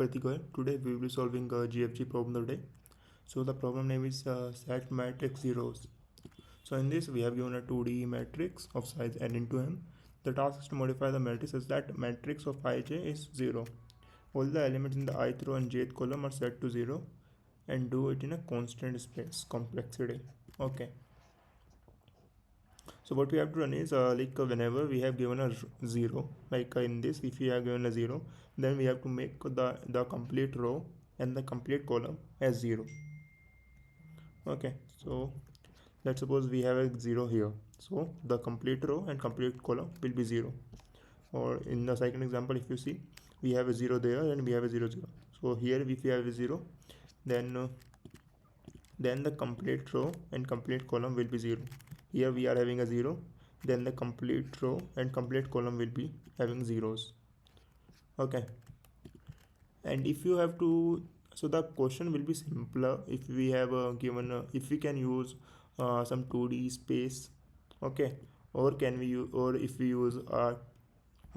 Pratik. Today we will be solving a GFG problem of the day. So the problem name is set matrix zeros. So in this we have given a 2D matrix of size n into m. The task is to modify the matrix such that matrix of ij is 0. All the elements in the ith row and jth column are set to 0 and do it in a constant space complexity. Okay. So what we have to run is whenever we have given a 0, in this if we have given a 0, then we have to make the complete row and the complete column as 0. Okay, so let's suppose we have a 0 here, so the complete row and complete column will be 0. Or in the second example, if you see, we have a 0 there and we have a 0 0. So here if we have a 0, then the complete row and complete column will be 0. Here we are having a 0, then the complete row and complete column will be having zeros. Okay, and if you have to, so the question will be simpler if we have if we can use some 2D space. Okay, or can we use, or if we use a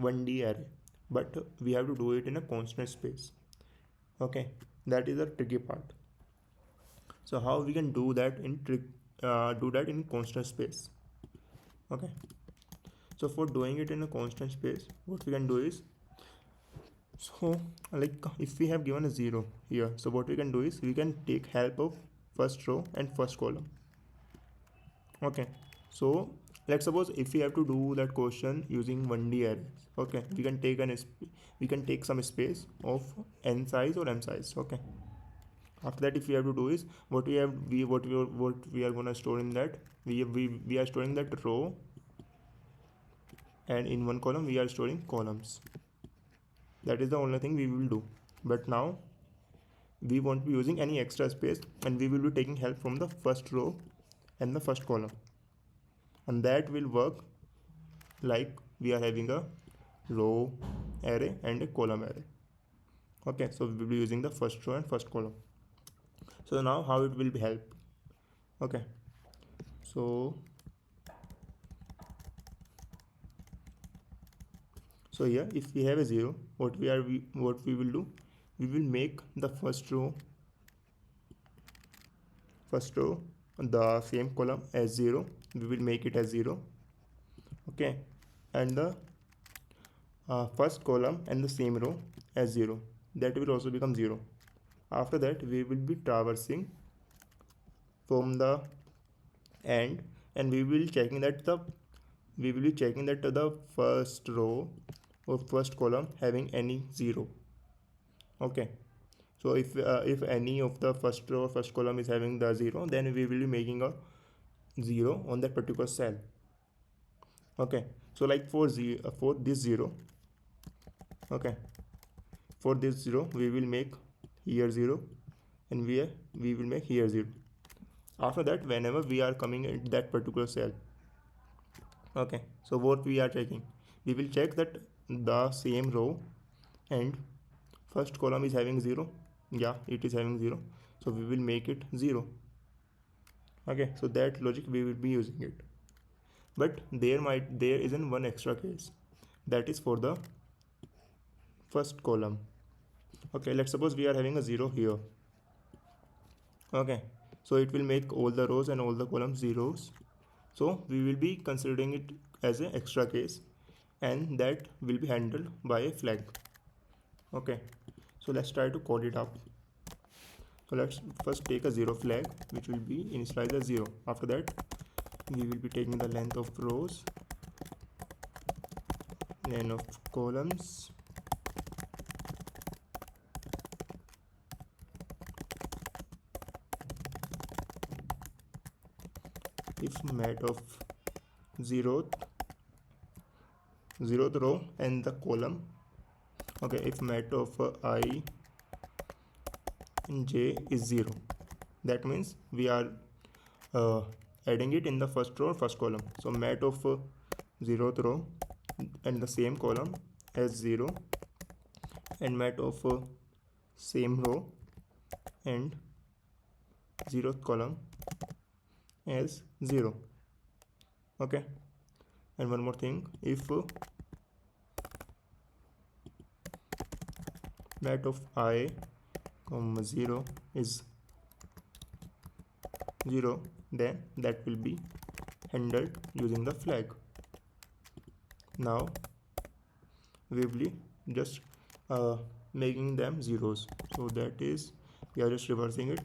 1D array, but we have to do it in a constant space. Okay, that is the tricky part. So how we can do that in constant space? Okay, so for doing it in a constant space, what we can do is, so if we have given a 0 here, so what we can do is we can take help of first row and first column. Okay, so let's suppose if we have to do that question using 1D arrays, okay, we can take some space of n size or m size. Okay, after that if we have to do is what we are going to store in that, we are storing that row, and in one column we are storing columns. That is the only thing we will do. But now we won't be using any extra space, and we will be taking help from the first row and the first column, and that will work like we are having a row array and a column array. Okay, so we will be using the first row and first column. So now how it will be help? Okay, so here if we have a 0, what we will do, we will make the first row the same column as 0. We will make it as 0. Okay, and the first column and the same row as 0, that will also become 0. After that we will be traversing from the end, and we will be checking that the first row or first column having any 0. Okay, so if any of the first row or first column is having the 0, then we will be making a 0 on that particular cell. Okay, so like for this 0, okay, for this 0 we will make here 0, and we will make here 0. After that, whenever we are coming at that particular cell, okay, so what we are checking, we will check that the same row and first column is having 0. Yeah, it is having 0, so we will make it 0. Okay, so that logic we will be using it. But there isn't one extra case, that is for the first column. Okay, let's suppose we are having a 0 here. Okay, so it will make all the rows and all the columns zeros, so we will be considering it as an extra case, and that will be handled by a flag. Okay, so let's try to code it up. So let's first take a 0 flag, which will be initialized as 0. After that we will be taking the length of rows, length of columns, if mat of zeroth row and the column. Okay, if mat of I and j is 0, that means we are adding it in the first row or first column. So mat of 0th row and the same column as 0, and mat of same row and 0th column as 0. Okay, and one more thing, if mat of I comma 0 is 0, then that will be handled using the flag. Now we will be just making them zeros, so that is we are just reversing it.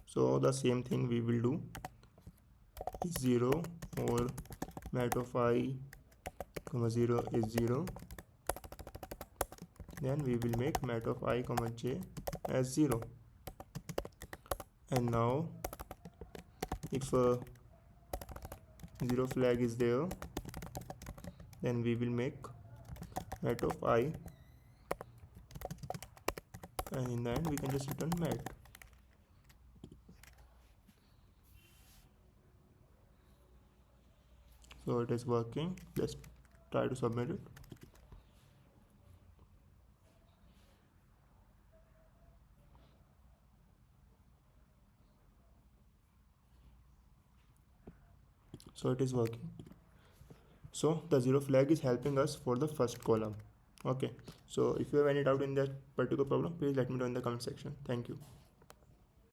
So the same thing we will do is 0 or mat of I comma 0 is 0, then we will make mat of I comma j as 0. And now if 0 flag is there, then we will make mat of I, and in the end we can just return mat. So it is working. Let's try to submit it. So it is working. So the 0 flag is helping us for the first column. Okay, so if you have any doubt in that particular problem, please let me know in the comment section. Thank you.